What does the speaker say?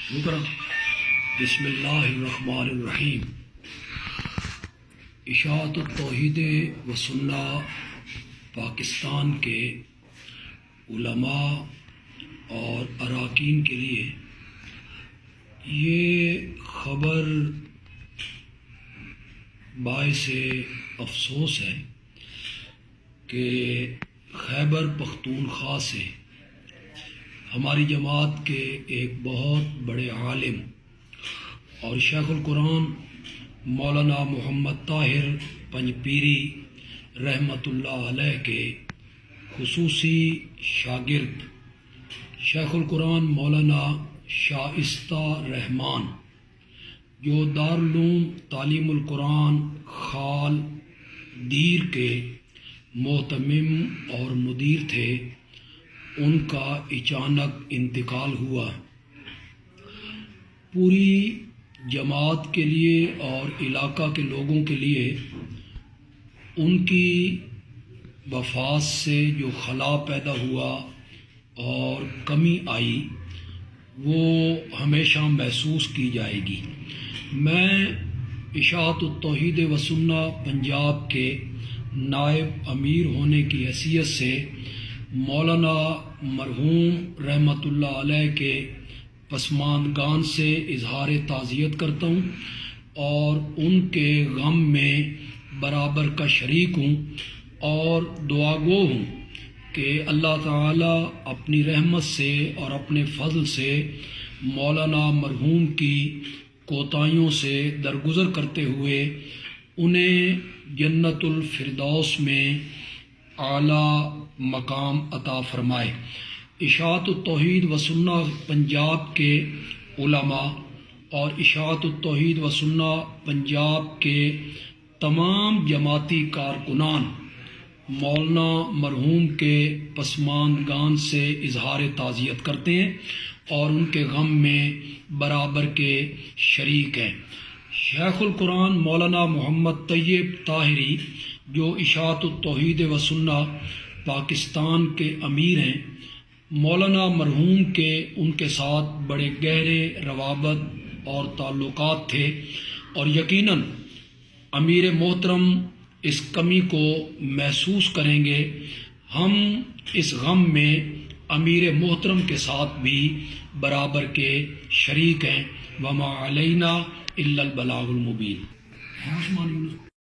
شکر بسم اللہ الرحمن الرحیم۔ اشاعت التوحید و سنہ پاکستان کے علماء اور اراکین کے لیے یہ خبر باعث افسوس ہے کہ خیبر پختونخوا سے ہماری جماعت کے ایک بہت بڑے عالم اور شیخ القرآن مولانا محمد طاہر پنجپیری رحمۃ اللہ علیہ کے خصوصی شاگرد شیخ القرآن مولانا شائستہ رحمان، جو دارالعلوم تعلیم القرآن خال دیر کے محتمم اور مدیر تھے، ان کا اچانک انتقال ہوا۔ پوری جماعت کے لیے اور علاقہ کے لوگوں کے لیے ان کی وفات سے جو خلا پیدا ہوا اور کمی آئی وہ ہمیشہ محسوس کی جائے گی۔ میں اشاعت التوحید و سنہ پنجاب کے نائب امیر ہونے کی حیثیت سے مولانا مرحوم رحمۃ اللہ علیہ کے پسماندگان سے اظہار تعزیت کرتا ہوں اور ان کے غم میں برابر کا شریک ہوں اور دعا گو ہوں کہ اللہ تعالیٰ اپنی رحمت سے اور اپنے فضل سے مولانا مرحوم کی کوتاہیوں سے درگزر کرتے ہوئے انہیں جنت الفردوس میں اعلیٰ مقام عطا فرمائے۔ اشاعت التوحید و سنہ پنجاب کے علماء اور اشاعت التوحید و سنہ پنجاب کے تمام جماعتی کارکنان مولانا مرحوم کے پسماندگان سے اظہار تعزیت کرتے ہیں اور ان کے غم میں برابر کے شریک ہیں۔ شیخ القرآن مولانا محمد طیب طاہری، جو اشاعت التوحید و سنہ پاکستان کے امیر ہیں، مولانا مرحوم کے ان کے ساتھ بڑے گہرے روابط اور تعلقات تھے اور یقیناً امیر محترم اس کمی کو محسوس کریں گے۔ ہم اس غم میں امیر محترم کے ساتھ بھی برابر کے شریک ہیں۔ وما علینا الا البلاغ المبین۔